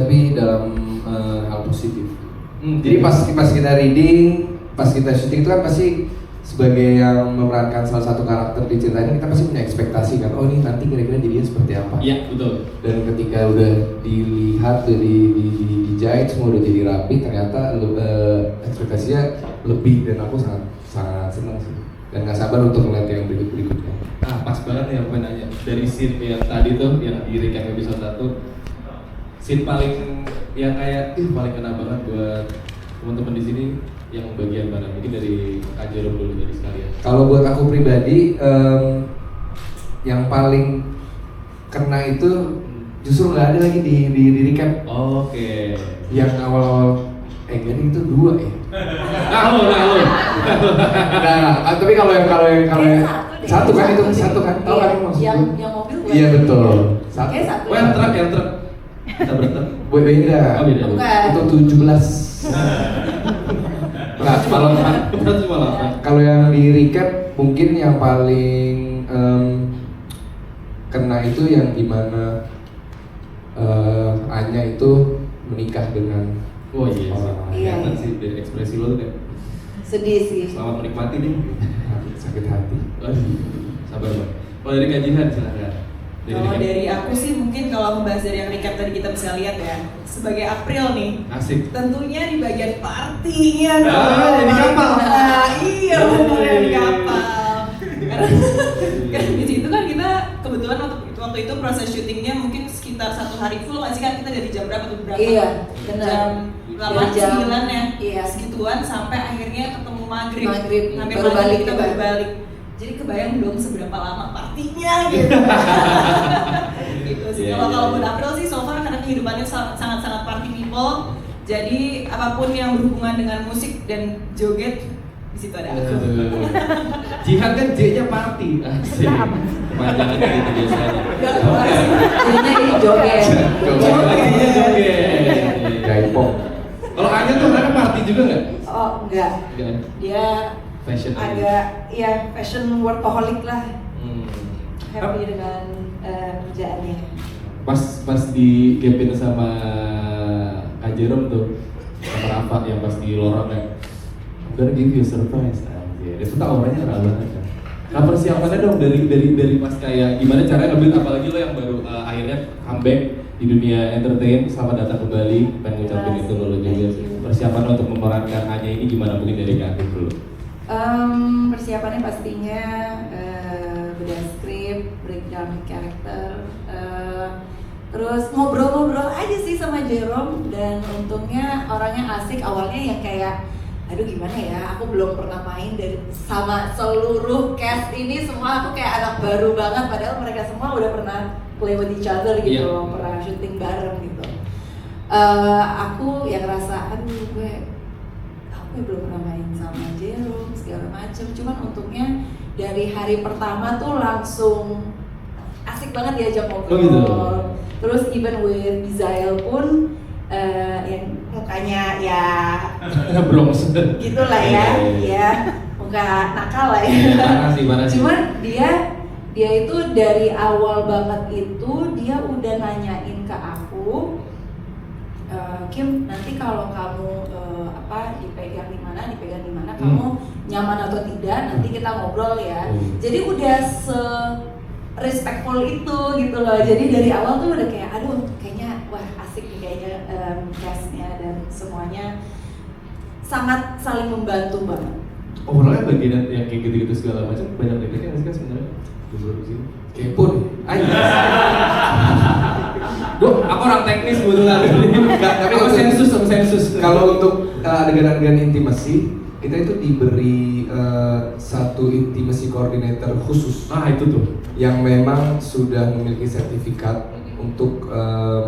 tapi dalam hal positif. Jadi pas kita reading, pas kita syuting itu kan pasti sebagai yang memerankan salah satu karakter di cerita ini, kita pasti punya ekspektasi kan, oh ini nanti kira-kira jadinya seperti apa. Iya, betul. Dan ketika udah dilihat, udah dijahit, semua udah jadi rapi, ternyata ekspektasinya lebih, dan aku sangat senang sih. Dan gak sabar untuk melihat yang berikutnya. Nah, pas banget nih aku nanya, dari scene yang tadi tuh, yang di recap episode 1, scene paling yang kayak paling kena banget buat teman-teman di sini yang bagian mana? Mungkin dari Kak Jerome dulu, dari sekalian. Kalau buat aku pribadi, yang paling kena itu justru nggak ada lagi di recap. Oke. Yang awal-awal jadi itu 2 ya. Nah, Nah, tapi kalau yang satu kan itu satu kan, tahu kan maksudnya? Yang mobil bukan? Iya betul. Satu. Satu. Oh, yang truk. Kita bertruk. Beda. Oh, beda. Bukan. Itu 17. Nah, kalau yang di recap mungkin yang paling kena itu yang dimana Anya itu menikah dengan oh iya, Iya. sih dari ekspresi lo tuh kayak Sedih sih. selamat menikmati nih. sakit hati. Sabar Bang. Kalau dari Kak Jihan silakan. Kalau dari aku sih mungkin kalau membahas dari yang recap tadi kita bisa lihat ya, sebagai April nih, asik. tentunya di bagian partinya dong. Jadi kapal. Nah, iya benar yang di kapal. Karena di situ kan kita kebetulan waktu itu proses syutingnya mungkin sekitar 1 hari full nggak sih kan, kita dari jam berapa tuh berapa? Iya, benar. Jam 8 Jam 9 ya. Iya. Segituan sampai akhirnya ketemu maghrib. Maghrib, Hampir baru maghrib balik kita juga. baru balik. Jadi kebayang dong seberapa lama partinya gitu. Gitu sih. Iya, Kalau iya. buat April sih so far karena kehidupannya sangat party people. Jadi apapun yang berhubungan dengan musik dan joget di situ ada aku. Jihan kan J-nya party. Asik. Panjangannya gitu biasanya. Oke. Jadinya ini joget. Joget. Gaipong. Kalau Anya tuh mereka party juga nggak? Oh, enggak. Enggak. Dia Fashion. agak ya fashion workaholic lah. Hmm. Happy dengan kerjaannya. Pas di gapin sama Kak Jerome tuh sama Rafa yang pas di lorong kan, I'm gonna give you a surprise. Anjir, itu tak auranya rara banget kan. Nah persiapannya dong dari pas kayak gimana caranya ngambil, apalagi lo yang baru akhirnya comeback di dunia entertain, selamat datang kembali, pengen ngucapin itu lo juga. Persiapan untuk memerankan Anya ini gimana, mungkin dari Kak Afif dulu? Persiapannya pastinya bedah skrip, breakdown karakter, terus ngobrol-ngobrol aja sih sama Jerome, dan untungnya orangnya asik. Awalnya yang kayak aduh gimana ya, aku belum pernah main dari sama seluruh cast ini, semua aku kayak anak baru banget, padahal mereka semua udah pernah play with each other gitu Iya. loh, pernah syuting bareng gitu. Aku yang ngerasa aduh aku belum pernah main sama Jerome segala macem, cuman untungnya dari hari pertama tuh langsung asik banget diajak ngobrol. Oh gitu. Terus even with Bizael pun yang mukanya ya Bronx. gitulah ya, ya muka nakal lah ya. Mana sih? Cuman dia itu dari awal banget itu dia udah nanyain ke aku, Kim, nanti kalau kamu dipegang di mana, kamu nyaman atau tidak, nanti kita ngobrol ya. Jadi udah respectful itu gitu loh. Jadi dari awal tuh udah kayak aduh kayaknya wah asik nih kayaknya castnya dan semuanya sangat saling membantu banget. Overallnya bagian yang kayak gitu-gitu segala macam banyak dekatnya nggak sih kan sebenarnya? Di sini. Kepo nih. Aku orang teknis kebetulan. Tapi Aku sensus. Kalau untuk adegan-adegan intimasi, kita itu diberi satu intimacy coordinator khusus. Itu tuh. Yang memang sudah memiliki sertifikat untuk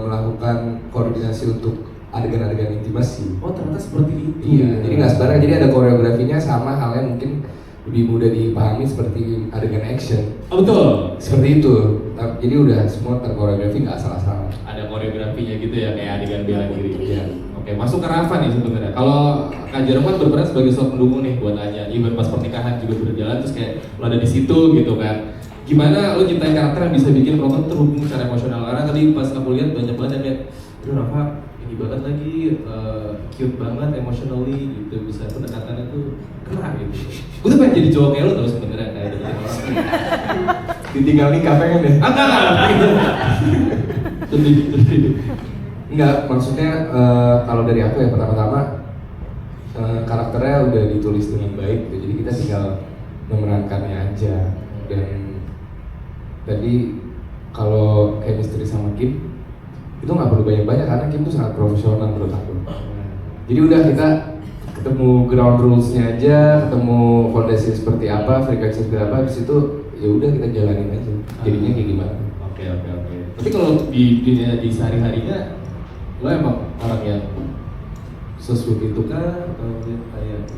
melakukan koordinasi untuk adegan-adegan intimasi. Oh ternyata seperti itu. Iya, jadi nggak sembarang. Jadi ada koreografinya, sama halnya mungkin lebih mudah dipahami seperti adegan action. Oh betul. Seperti itu. Jadi udah semua terkoreografi, nggak salah-salah. Ada koreografinya gitu ya, kayak adegan bela diri. Iya. Oke, masuk ke Rafa nih sebenarnya. Kalau Kak Jerome kan berperan sebagai sosok pendukung nih buat Anya. Even pas pernikahan juga berjalan, terus kayak lo ada di situ gitu kan. Gimana lo ciptain karakter yang bisa bikin penonton terhubung secara emosional? Karena tadi pas aku lihat banyak banget yang kayak, aduh Rafa ini banget lagi, cute banget, emotionally gitu, bisa pendekatannya tuh kena gitu. Gue tuh pengen jadi cowok kayak lo tau sebenarnya kayak deketin orang. Ditinggal nikah pengen deh. Enggak gitu. Sedih. Enggak, maksudnya kalau dari aku ya pertama-tama karakternya udah ditulis dengan baik gitu. Jadi kita tinggal memerankannya aja. Dan tadi kalau chemistry sama Kim itu nggak perlu banyak-banyak karena Kim tuh sangat profesional menurut aku. Jadi udah kita ketemu ground rules-nya aja, ketemu fondasi seperti apa, frekuensi seperti apa, habis itu ya udah kita jalanin aja. Jadinya kayak gimana? Oke. Tapi kalau di sehari-harinya lo emang orang yang sesuatu itu kan atau kayak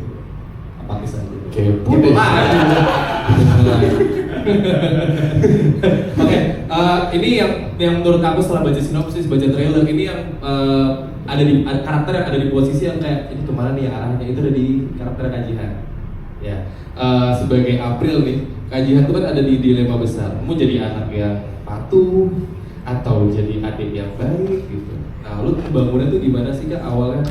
apatis aja? Kepo Kepo deh. lah. Oke, ini yang menurut aku setelah baca sinopsis, baca trailer, ini yang ada karakter yang ada di posisi yang kayak ini kemana nih arahnya, itu ada di karakter Kajihan. Ya, sebagai April nih, Kajihan itu kan ada di dilema besar. Mau jadi anak yang patuh atau jadi adik yang baik gitu. Nah, lu pembangunnya tuh gimana sih Kak awalnya?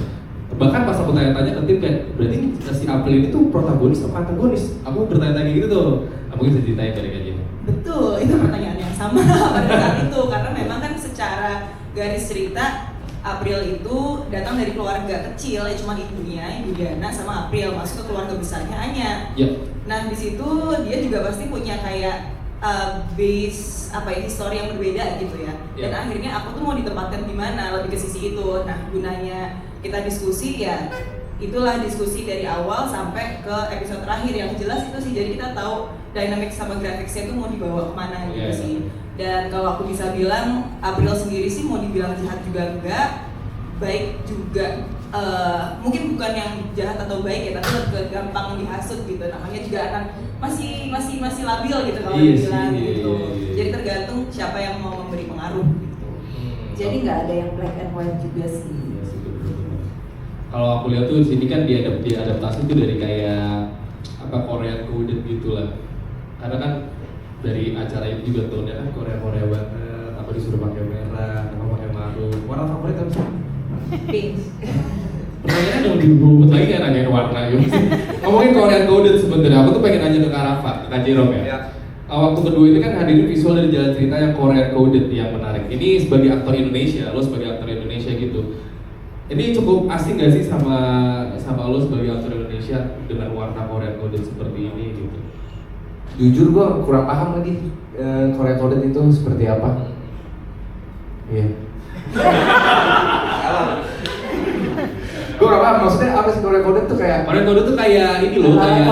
Bahkan pas aku tanya-tanya ke tim kayak berarti si April ini tuh protagonis atau antagonis? Aku bertanya-tanya gitu tuh. Mungkin bisa ceritain dari Kajihan. Betul, itu pertanyaan yang sama pada saat itu karena memang kan secara garis cerita April itu datang dari keluarga kecil ya cuma ibunya, Ibu Diana sama April masuk ke keluarga besarnya Anya. Ya. Nah di situ dia juga pasti punya kayak base histori yang berbeda gitu ya. Dan akhirnya aku tuh mau ditempatkan di mana lebih ke sisi itu. Nah gunanya kita diskusi ya itulah diskusi dari awal sampai ke episode terakhir yang jelas itu sih, jadi kita tahu dynamic sama grafiksnya itu mau dibawa kemana gitu sih. Dan kalau aku bisa bilang April sendiri sih mau dibilang jahat juga enggak, baik juga mungkin bukan yang jahat atau baik ya, tapi lebih gampang dihasut gitu, namanya juga akan masih labil gitu kalau dibilang gitu. Jadi tergantung siapa yang mau memberi pengaruh gitu. Jadi nggak ada yang black and white juga sih. Kalau aku lihat tuh di sini kan diadaptasi tuh dari kayak Korean coded gitu lah. Karena kan dari acara itu juga tuh dia kan Korea banget, apa disuruh pakai merah, apa pakai maroon. Warna favorit apa sih? Pink. Pertanyaannya dong dibubut lagi kan nanyain warna gitu. Ngomongin Korean coded sebenarnya, aku tuh pengen nanya ke Kak Rafa, ke Kak Jerome ya. Waktu kedua ini kan hadirin visual dari jalan cerita yang Korean coded yang menarik. Ini sebagai aktor Indonesia, lo sebagai aktor Indonesia gitu. Ini cukup asing gak sih sama lo sebagai aktor Indonesia dengan warna Korean coded seperti ini gitu? Jujur gue kurang paham lagi Korean coded itu seperti apa. Iya. Gue kurang paham maksudnya apa sih Korean coded tuh kayak? Korean coded tuh kayak ini loh, kayak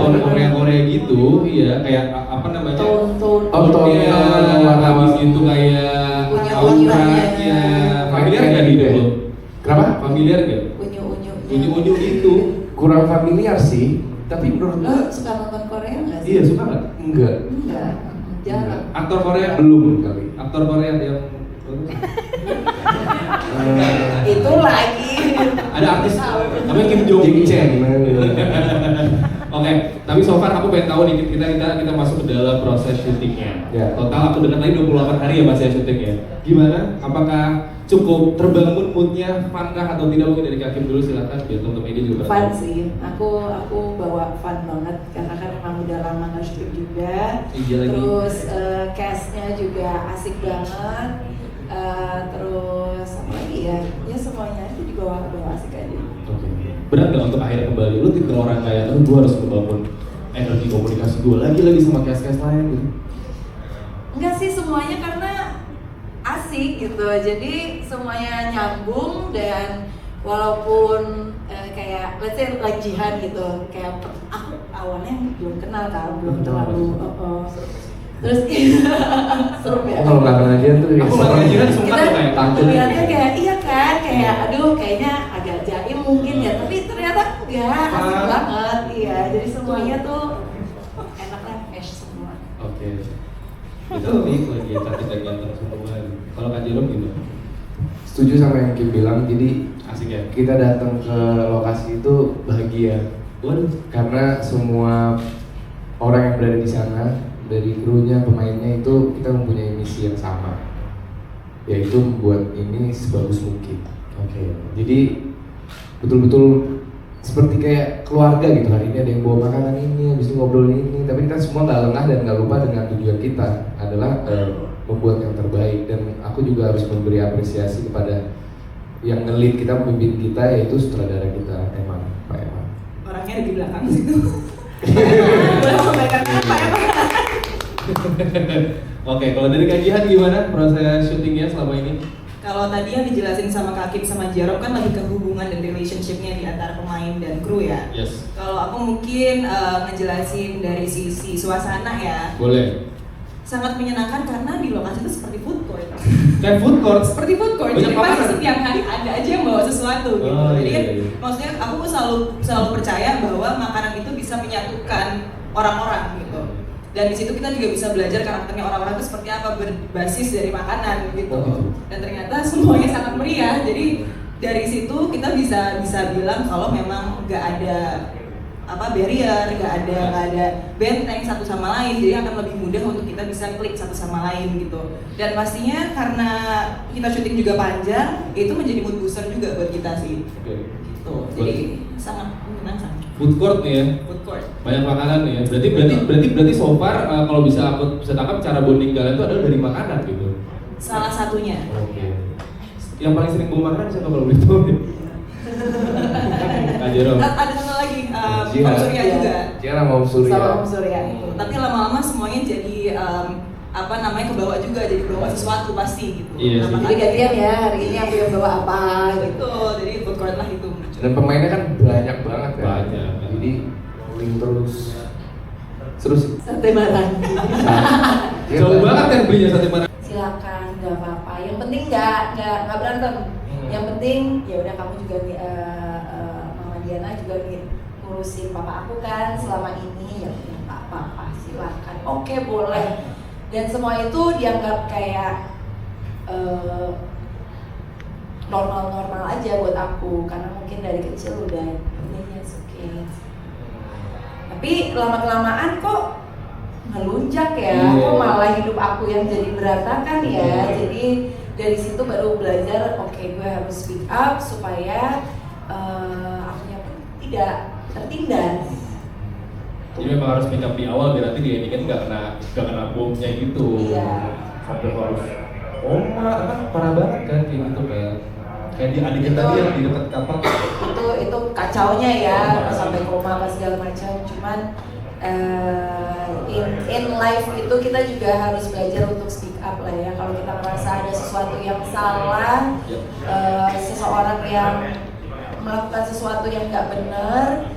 tone Korea gitu, iya kayak apa namanya? Tone warna habis itu kayak auranya. Familiar gak hidup lo? Kenapa? Familiar gak? Unyu-unyu gitu. Kurang familiar sih, tapi menurut Lo gue suka nonton Korea nggak sih? Iya, suka nggak? enggak. Enggak, jarang. Aktor Korea Belum kali. Aktor Korea yang Itu lagi. ada artis namanya Kim Jong Jackie Chan. Oke, tapi so far aku pengen tahu nih kita masuk ke dalam proses syutingnya. Ya. Total aku dengar tadi 28 hari ya Mas ya syutingnya. Gimana? Apakah cukup terbangun moodnya, fun kah atau tidak? Mungkin dari Kak Kim dulu silakan biar teman-teman ini juga Fun sih, aku bawa fun banget karena kan memang udah lama nggak syuting juga. Iya lagi. Terus castnya juga asik banget. Terus apa lagi ya? Ya semuanya itu dibawa asik aja. Oke. Berat nggak untuk akhirnya kembali? Lu tipe orang kayak, aduh gue harus membangun energi komunikasi gue lagi sama cast lain gitu. Enggak sih, semuanya karena asik gitu, jadi semuanya nyambung. Dan walaupun kayak let's say like Jihan gitu, kayak aku awalnya belum kenal kan, belum terlalu terus seru ya. Kalau belakang aja tuh Aku belakang Jihan suka tuh kayak takut. Lihatnya kayak iya kan, kayak aduh kayaknya agak jaim mungkin ya, tapi ternyata enggak, asik banget. Iya, jadi semuanya tuh enaknya mesh semua. Oke. Itu nih lagi cantik dan ganteng semua. Kalau Kak Jerome gimana? Setuju sama yang Kim bilang, jadi Asik ya? kita datang ke lokasi itu bahagia. Waduh. Karena semua orang yang berada di sana, dari krunya, pemainnya itu kita mempunyai misi yang sama, yaitu membuat ini sebagus mungkin. Oke. Jadi betul-betul seperti kayak keluarga gitu. Hari ini ada yang bawa makanan ini, habis itu ngobrol ini. Tapi kita semua nggak lengah dan nggak lupa dengan tujuan kita adalah membuat yang terbaik. Dan aku juga harus memberi apresiasi kepada yang nge-lead kita, pemimpin kita, yaitu sutradara kita, Pak Eman. Orangnya ada di belakang situ. Boleh sampaikan Pak Eman. Oke, kalau dari Kak Jihan gimana proses syutingnya selama ini? Kalau tadi yang dijelasin sama Kak Kim sama Jerome kan lebih ke hubungan dan relationship-nya di antara pemain dan kru ya. Yes. Kalau aku mungkin ngejelasin dari sisi suasana ya. Boleh. Sangat menyenangkan karena di lokasi itu seperti food court. Kayak food court. Seperti food court. Banyak Jadi pasti makanan. setiap hari ada aja yang bawa sesuatu gitu. Oh, Jadi iya, kan iya. maksudnya aku selalu percaya bahwa makanan itu bisa menyatukan orang-orang gitu. Dan di situ kita juga bisa belajar karakternya orang-orang itu seperti apa, berbasis dari makanan gitu. Oh, gitu. Dan ternyata semuanya sangat meriah. Jadi dari situ kita bisa bilang kalau memang nggak ada barrier, nggak ada benteng satu sama lain. Jadi akan lebih mudah untuk kita bisa klik satu sama lain gitu. Dan pastinya karena kita syuting juga panjang, itu menjadi mood booster juga buat kita sih. Oke. Gitu. Jadi sangat menyenangkan. Food court nih ya. Food court. Banyak makanan nih ya. Berarti so far kalau bisa aku bisa tangkap cara bonding kalian itu adalah dari makanan gitu. Salah satunya. Oke. Yang paling sering bawa makanan siapa kalau boleh tahu? Kak Jerome. Ada satu lagi, Jihan. Om Surya juga. Jihan sama Om Surya. Sama Om Surya itu. Tapi lama-lama semuanya jadi kebawa juga, jadi bawa sesuatu pasti gitu. Iya sih. Jadi gantian ya, hari ini aku yang bawa apa gitu. Betul, jadi food court lah itu. Dan pemainnya kan banyak banget kan. Banyak. Jadi rolling terus. Seru sih. Sate marang. Jauh banget kan belinya sate mana? Silakan, nggak apa-apa. Yang penting nggak berantem. Yang penting ya udah kamu juga nih, Mama Diana juga nih ngurusin papa aku kan selama ini, ya udah nggak apa-apa, silakan. Oke, boleh. Dan semua itu dianggap kayak normal-normal aja buat aku karena mungkin dari kecil udah ini ya oke. Tapi lama-kelamaan kok ngelunjak ya, Iya. kok malah hidup aku yang jadi berantakan ya. Jadi dari situ baru belajar, oke gue harus speak up supaya akunya pun tidak tertindas. Jadi memang harus pick up di awal biar nanti di ending kan nggak kena bomnya gitu. Iya. Sampai harus ma kan parah banget kan kayak gitu kan. Kayak di adik kita dia di dekat kapal. Itu kacaunya ya, sampai koma apa segala macam. Cuman in life itu kita juga harus belajar untuk speak up lah ya. Kalau kita merasa ada sesuatu yang salah, seseorang yang melakukan sesuatu yang nggak benar,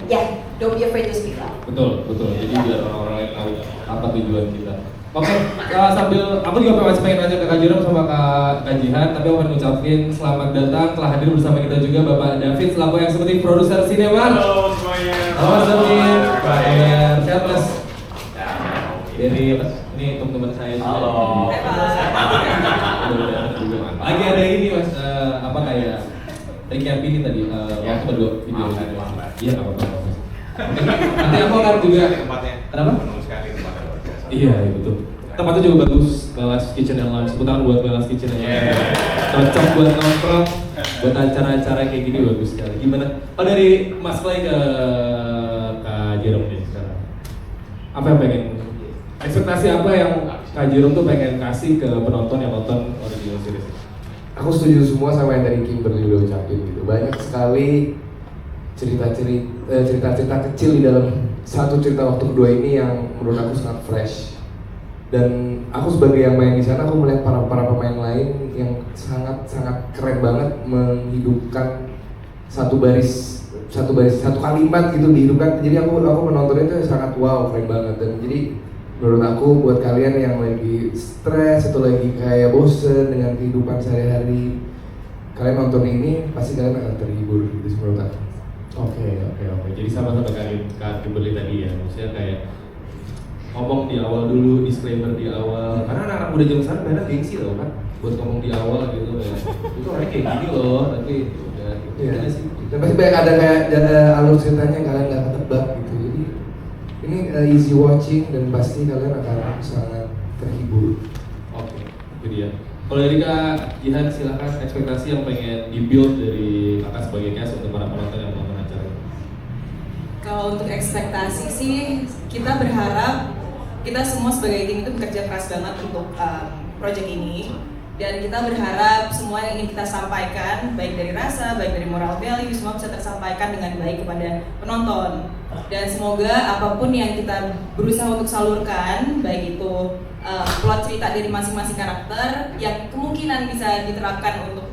ya don't be afraid to speak up. Betul. Jadi biar orang-orang lain tahu apa tujuan kita. Oke, sambil aku juga masih pengen nanya ke Kak Jerome sama Kak Jihan, tapi aku pengen ngucapin selamat datang telah hadir bersama kita juga Bapak David selaku eksekutif produser sinema. Halo semuanya. Halo Mas David. Kabar sehat Mas? Dari ini teman-teman saya juga. Halo. Lagi ada ini Mas, kayak recap ini tadi, waktu berdua video. Iya nggak apa-apa Mas. Nanti aku akan juga. Tempatnya. Kenapa? Penuh sekali tempatnya luar biasa. Iya, betul. Tempatnya juga bagus, Belas Kitchen and Lounge. Sebutan buat Belas Kitchen and Lounge. Cocok buat nongkrong, buat acara-acara kayak gini bagus sekali. Gimana? Oh dari Mas Clay ke Kak Jerome nih sekarang. Apa yang pengen? Ekspektasi apa yang Kak Jerome tuh pengen kasih ke penonton yang nonton original series? Aku setuju semua sama yang tadi Kimberly udah ucapin gitu. Banyak sekali cerita-cerita kecil di dalam satu cerita waktu kedua ini yang menurut aku sangat fresh. Dan aku sebagai yang main di sana, aku melihat para pemain lain yang sangat keren banget menghidupkan satu kalimat gitu dihidupkan. Jadi aku menonton itu sangat wow, keren banget. Dan jadi menurut aku buat kalian yang lagi stres atau lagi kayak bosen dengan kehidupan sehari-hari, kalian nonton ini pasti kalian akan terhibur gitu menurut aku. Oke. Jadi sama Kak Kimberly tadi ya, maksudnya kayak ngomong di awal dulu, disclaimer di awal. Karena anak-anak muda zaman sekarang banyak gengsi loh kan, buat ngomong di awal gitu ya. Itu orangnya kayak gini loh, tapi udah gitu aja sih. Dan pasti banyak ada kayak alur ceritanya yang kalian nggak ketebak gitu. Jadi ini easy watching dan pasti kalian akan sangat terhibur. Oke, itu dia. Kalau dari Kak Jihan, silakan ekspektasi yang pengen di-build dari Kakak sebagai cast untuk para penonton yang menonton acara ini. Kalau untuk ekspektasi sih, kita berharap kita semua sebagai tim itu bekerja keras banget untuk project ini. Dan kita berharap semua yang ingin kita sampaikan, baik dari rasa, baik dari moral value, semua bisa tersampaikan dengan baik kepada penonton. Dan semoga apapun yang kita berusaha untuk salurkan, baik itu plot cerita dari masing-masing karakter yang kemungkinan bisa diterapkan untuk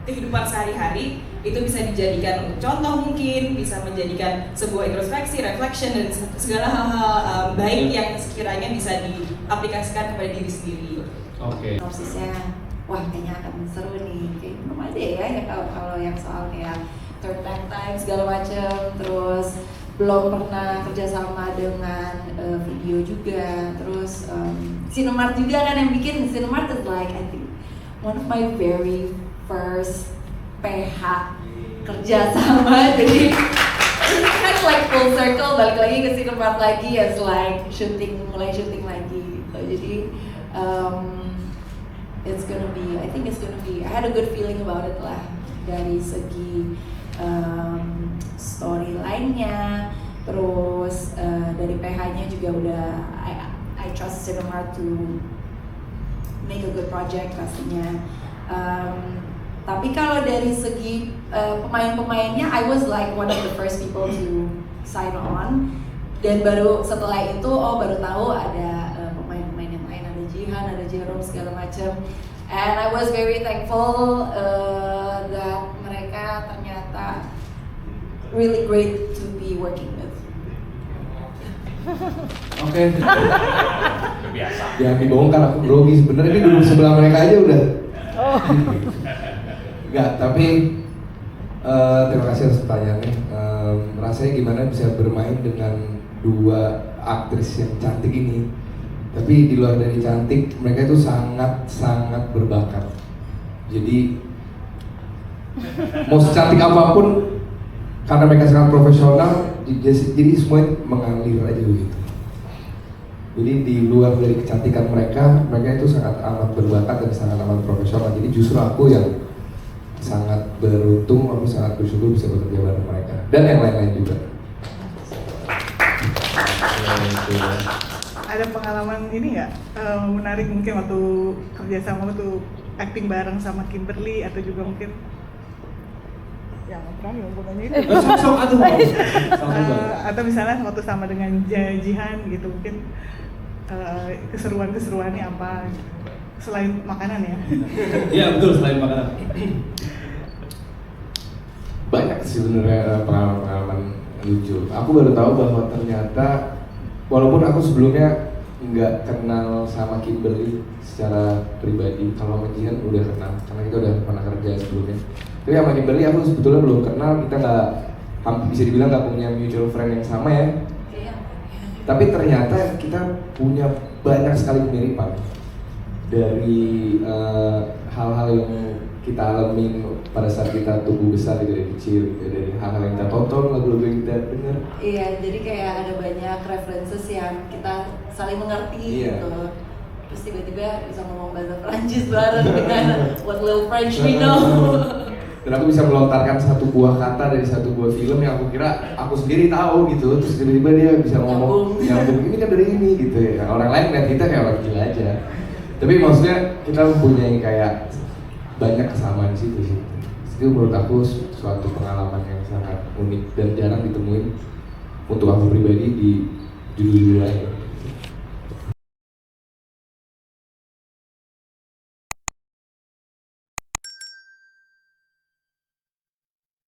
kehidupan sehari-hari, itu bisa dijadikan untuk contoh, mungkin bisa menjadikan sebuah introspeksi, reflection, dan segala hal-hal baik yang sekiranya bisa diaplikasikan kepada diri sendiri. Oke. Sinopsisnya, wah kayaknya akan seru nih. Kayak belum ada ya kalau yang soal kayak turn back time segala macam, terus belum pernah kerjasama dengan video juga, terus Cinemart juga kan yang bikin. Cinemart is like I think one of my very first PH kerjasama, jadi kan like full circle, balik lagi ke Cinemart lagi, as like mulai syuting lagi gitu. Jadi I think it's gonna be, I had a good feeling about it lah, dari segi storyline-nya, terus dari PH-nya juga udah I trust Cinemart to make a good project pastinya. Tapi kalau dari segi pemain-pemainnya, I was like one of the first people to sign on, dan baru setelah itu baru tahu ada pemain-pemain yang lain, ada Jihan, ada Jerome segala macam. And I was very thankful that mereka ternyata really great to be working with. Oke. Biasa. Jangan dibongkar, aku grogi sebenarnya. Ini duduk sebelah mereka aja udah. Enggak, tapi terima kasih atas pertanyaannya. Rasanya gimana bisa bermain dengan dua aktris yang cantik ini? Tapi di luar dari cantik, mereka itu sangat berbakat. Jadi mau secantik apapun, karena mereka sangat profesional, jadi semuanya mengalir aja begitu. Jadi di luar dari kecantikan mereka itu sangat amat berbakat dan sangat amat profesional. Jadi justru aku yang sangat beruntung, aku sangat bersyukur bisa bekerja bareng mereka dan yang lain-lain juga. Ada pengalaman ini nggak menarik mungkin waktu kerjasama waktu acting bareng sama Kimberly, atau juga mungkin yang terakhir bukannya itu atau misalnya waktu sama dengan Jihan gitu, mungkin keseruannya apa selain makanan ya? Iya betul, selain makanan. Banyak sih sebenarnya pengalaman lucu. Aku baru tahu bahwa ternyata walaupun aku sebelumnya nggak kenal sama Kimberly secara pribadi, kalau sama Jihan udah kenal karena kita udah pernah kerja sebelumnya. Tapi sama Kimberly aku sebetulnya belum kenal, kita nggak, bisa dibilang nggak punya mutual friend yang sama ya. Tapi ternyata kita punya banyak sekali kemiripan dari hal-hal yang kita alami pada saat kita tumbuh besar gitu, dari kecil gitu, dari hal-hal yang kita tonton, lagu-lagu yang kita dengar. Iya, jadi kayak ada banyak references yang kita saling mengerti gitu. Terus tiba-tiba bisa ngomong bahasa Prancis bareng dengan what little French we know. Dan aku bisa melontarkan satu buah kata dari satu buah film yang aku kira aku sendiri tahu gitu, terus tiba-tiba dia bisa ngomong nyambung ini kan dari ini gitu ya. Orang lain lihat kita kayak orang gila aja. Tapi maksudnya kita mempunyai kayak banyak kesamaan di situ sih. Itu menurut aku suatu pengalaman yang sangat unik dan jarang ditemuin untuk aku pribadi di judul-judul lain.